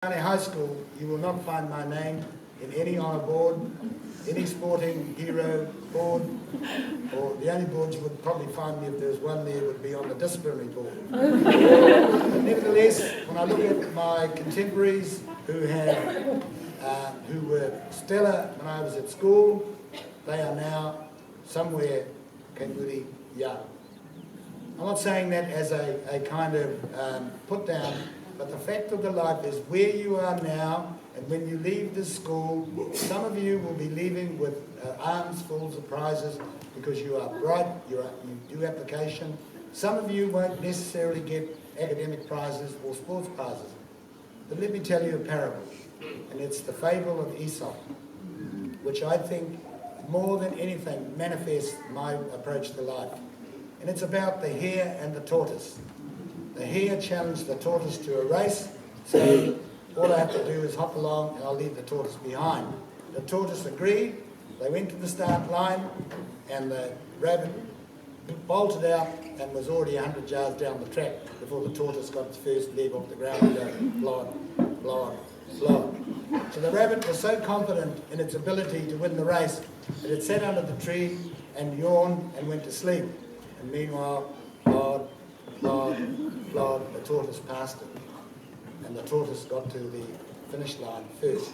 High School, you will not find my name in any honour board, any sporting hero board, or the only board you would probably find me if there was one there would be on the disciplinary board. But nevertheless, when I look at my contemporaries who were stellar when I was at school, they are now somewhere kanguri young. I'm not saying that as a kind of put down, but the fact of the life is where you are now, and when you leave this school, some of you will be leaving with arms full of prizes because you are bright, you do application. Some of you won't necessarily get academic prizes or sports prizes. But let me tell you a parable, and it's the fable of Aesop, which I think more than anything manifests my approach to life. And it's about the hare and the tortoise. The hare challenged the tortoise to a race, saying, all I have to do is hop along and I'll leave the tortoise behind. The tortoise agreed. They went to the start line and the rabbit bolted out and was already 100 yards down the track before the tortoise got its first leg off the ground and go, blod, blod, blod. So the rabbit was so confident in its ability to win the race that it sat under the tree and yawned and went to sleep. And meanwhile, blod, blod, blod, the tortoise passed it. And the tortoise got to the finish line first.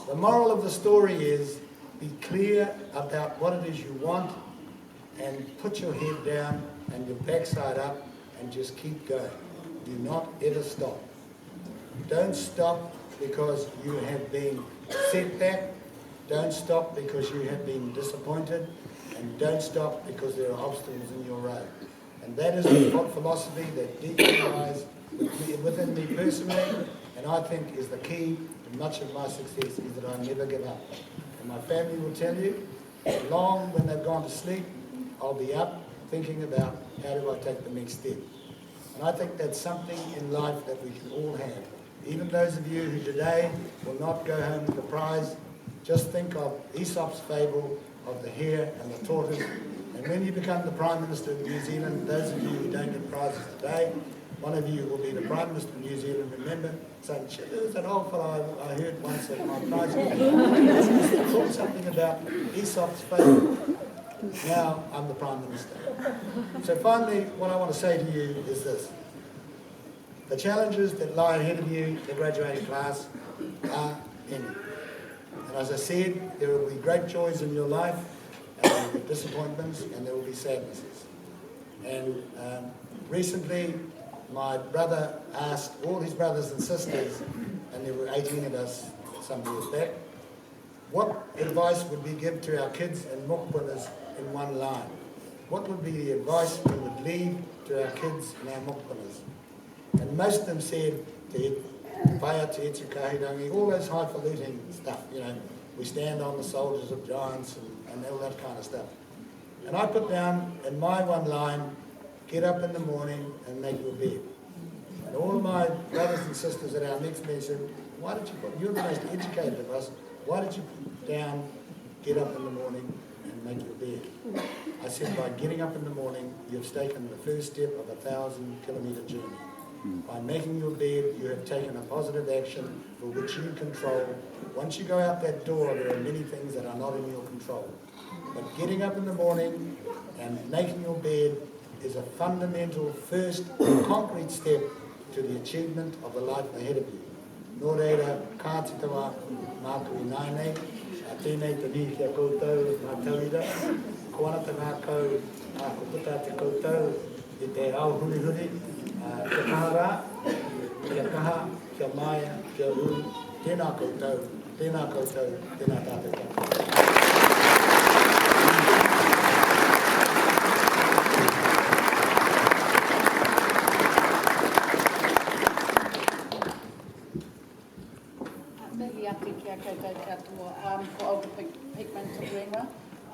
The moral of the story is, be clear about what it is you want and put your head down and your backside up and just keep going. Do not ever stop. Don't stop because you have been set back. Don't stop because you have been disappointed. And don't stop because there are obstacles in your road. And that is the philosophy that deeply lies within me personally, and I think is the key to much of my success, is that I never give up. And my family will tell you, long when they've gone to sleep, I'll be up thinking about how do I take the next step. And I think that's something in life that we can all have. Even those of you who today will not go home with a prize, just think of Aesop's fable of the hare and the tortoise. And when you become the Prime Minister of New Zealand, those of you who don't get prizes today, one of you will be the Prime Minister of New Zealand, remember, saying, there's that old fellow I heard once at my prize giving. Talk something about Aesop's fable. Now I'm the Prime Minister. So finally, what I want to say to you is this. The challenges that lie ahead of you, the graduating class, are many. And as I said, there will be great joys in your life, and there will be disappointments, and there will be sadnesses. And recently, my brother asked all his brothers and sisters, and there were 18 of us some years back, what advice would we give to our kids and mokpunas in one line? What would be the advice we would leave to our kids and our mokpunas? And most of them said, Paya te etu kahirangi, all those highfalutin stuff, you know, we stand on the shoulders of giants and all that kind of stuff. And I put down in my one line, get up in the morning and make your bed. And all of my brothers and sisters at our next meeting said, why did you put, you're the most educated of us, why did you put down, get up in the morning and make your bed? I said, by getting up in the morning, you've taken the first step of a 1,000-kilometre journey. By making your bed, you have taken a positive action for which you control. Once you go out that door, there are many things that are not in your control. But getting up in the morning and making your bed is a fundamental first concrete step to the achievement of the life ahead of you. Nō reira, kātitawa māku I nānei, a tēnei te ni kia koutou mā tauira, ko ana te ngākau ko puta te koutou I te au huri huri, kia kaha rā, kia kaha, kia maia, kia uru, tēnā koutou, tēnā tātou tātou.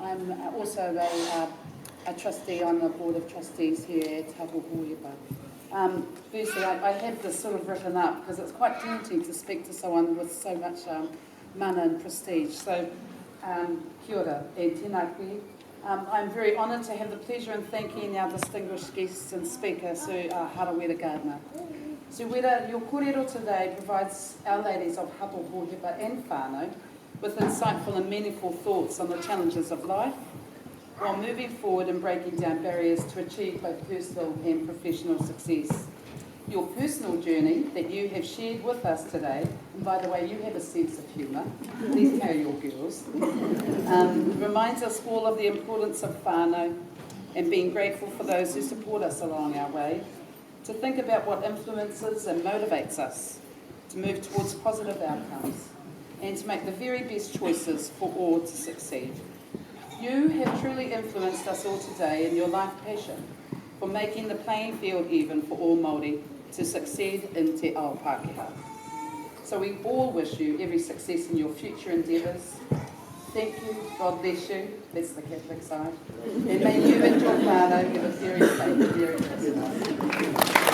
I'm also a trustee on the Board of Trustees here at Tapu Wira. Firstly, I have this sort of written up because it's quite tempting to speak to someone with so much mana and prestige. So, kia ora e tēnā koe. I'm very honoured to have the pleasure in thanking our distinguished guests and speaker, Sir Wira Gardiner. So Wira, your kōrero today provides our ladies of Hato Hōhepa and whānau with insightful and meaningful thoughts on the challenges of life, while moving forward and breaking down barriers to achieve both personal and professional success. Your personal journey that you have shared with us today, and by the way, you have a sense of humour, please carry your girls, reminds us all of the importance of whānau and being grateful for those who support us along our way, to think about what influences and motivates us to move towards positive outcomes and to make the very best choices for all to succeed. You have truly influenced us all today in your life passion for making the playing field even for all Māori to succeed in Te Ao Pākehā. So we all wish you every success in your future endeavours. Thank you, God bless you, that's the Catholic side, and may you and your whānau have a very safe, very Christmas.